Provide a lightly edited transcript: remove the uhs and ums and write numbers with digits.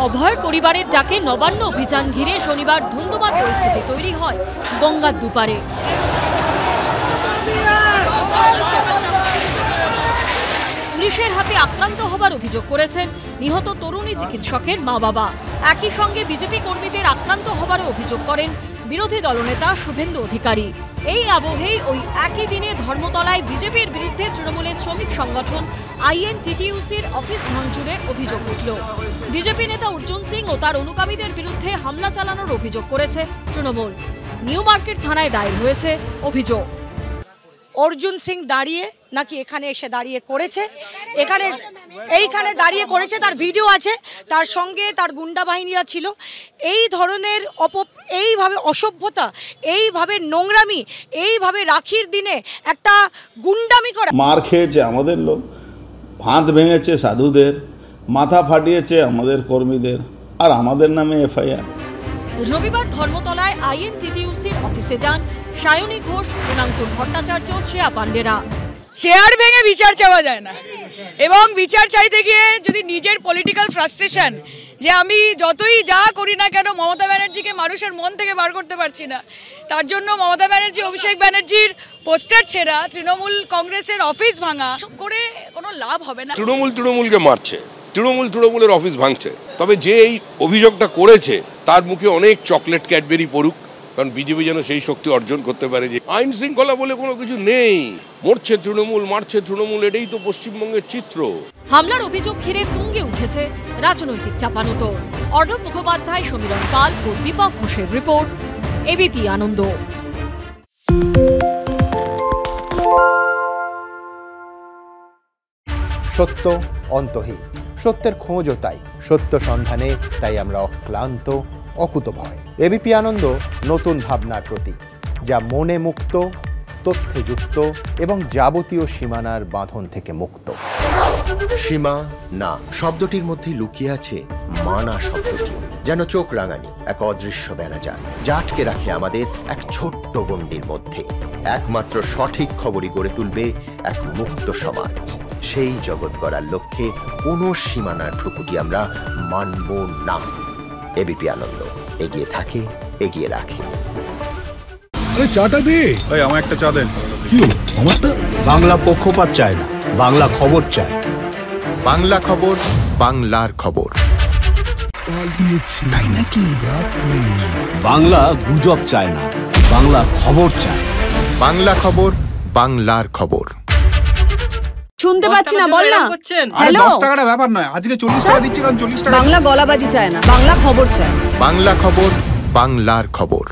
অভয়ের পরিবারের ডাকে নবান্ন অভিযান ঘিরে শনিবার ধুন্ধুমার পরিস্থিতি তৈরি হয় গঙ্গার দুপারে। পুলিশের হাতে আক্রান্ত হবার অভিযোগ করেছেন নিহত তরুণী চিকিৎসকের মা বাবা। একই সঙ্গে বিজেপি কর্মীদের আক্রান্ত হবারও অভিযোগ করেন বিরোধী দলনেতা শুভেন্দু অধিকারী। এই আবহেই ওই একই দিনে ধর্মতলায় বিজেপির বিরুদ্ধে তৃণমূলের শ্রমিক সংগঠন আইএনটিটিইউসির অফিস ভাঙচুরের অভিযোগ উঠল। বিজেপি নেতা অর্জুন সিং ও তার অনুগামীদের বিরুদ্ধে হামলা চালানোর অভিযোগ করেছে তৃণমূল। নিউ মার্কেট থানায় দায়ের হয়েছে অভিযোগ। অর্জুন সিং দাঁড়িয়ে নাকি এখানে এসে দাঁড়িয়ে করেছে, এইখানে দাঁড়িয়ে করেছে, তার ভিডিও আছে, তার সঙ্গে তার গুন্ডা বাহিনীরা ছিল। এই ধরনের এইভাবে অসভ্যতা, এইভাবে নোংরামি, এইভাবে রাখির দিনে একটা গুন্ডামি করা। মার খেয়েছে আমাদের লোক, ভাঁত ভেঙেছে সাধুদের, মাথা ফাটিয়েছে আমাদের কর্মীদের, আর আমাদের নামে এফআইআর। রবিবার ধর্মতলায় আইএনটিটিইউসির অফিসে যান সায়নী ঘোষ, প্রণাঙ্কুর ভট্টাচার্য, শ্রেয়া পান্ডেরা। চেয়ার ভেঙে বিচার চাওয়া যায় না, এবং বিচার চাইতে গিয়ে যদি নিজের পলিটিক্যাল ফ্রাস্ট্রেশন, যে আমি যতই যা করি না কেন মমতা ব্যানার্জিকে মানুষের মন থেকে বার করতে পারছি না, তার জন্য মমতা ব্যানার্জি, অভিষেক ব্যানার্জির পোস্টার ছেঁড়া, তৃণমূল কংগ্রেসের অফিস ভাঙা করে কোনো লাভ হবে না। তৃণমূলকে মারছে, তৃণমূলের অফিস ভাঙছে। তবে যে এই অভিযোগটা করেছে তার মুখে অনেক চকলেট ক্যাডবেরি পড়ুক, কারণ বিজেপি যেন সেই শক্তি অর্জন করতে পারে যে আইন শৃঙ্খলা বলে কোনো কিছু নেই, মরছে তৃণমূল, মারছে তৃণমূল, এটাই তো পশ্চিমবঙ্গের চিত্র। হামলার অভিযোগ ঘিরে তুঙ্গে উঠেছে রাজনৈতিক চাপানোতর। অর্ণব মুখোপাধ্যায়, সমীরণ পাল ও দীপক ঘোষের রিপোর্ট, এবিপি আনন্দ। সত্য অন্তহীন, সত্যের খোঁজও তাই, সত্য সন্ধানে তাই আমরা অক্লান্ত, অকুতভয়। এবিপি আনন্দ নতুন ভাবনার প্রতীক, যা মনে মুক্ত, তথ্যে যুক্ত এবং যাবতীয় সীমানার বাঁধন থেকে মুক্ত। সীমা না শব্দটির মধ্যে লুকিয়ে আছে মানা শব্দটি, যেন চোখ রাঙানি এক অদৃশ্য বেড়াজাল, যা আটকে রাখে আমাদের এক ছোট্ট গণ্ডির মধ্যে। একমাত্র সঠিক খবরই গড়ে তুলবে এক মুক্ত সমাজ। সেই জগৎ গড়ার লক্ষ্যে কোনো সীমানার ঠুকুটি আমরা মানব না। এবিপি আনন্দ এগিয়ে থাকে, এগিয়ে রাখে। চাটা দে ভাই, আমার একটা চা দেন। কি আমারটা? বাংলা পক্ষপাত চায় না, বাংলা খবর চায়। বাংলা খবর, বাংলার খবর। তাই নাকি? বাংলা গুজব চায় না, বাংলা খবর চায়। বাংলা খবর, বাংলার খবর। শুনতে পাচ্ছি না, বল না। হ্যালো, 10 টাকাটা ব্যাপার নয়, আজকে 40 টাকা দিচ্ছি, কারণ 40 টাকা। বাংলা গলাবাজি চায় না, বাংলা খবর চায়। বাংলা খবর, বাংলার খবর।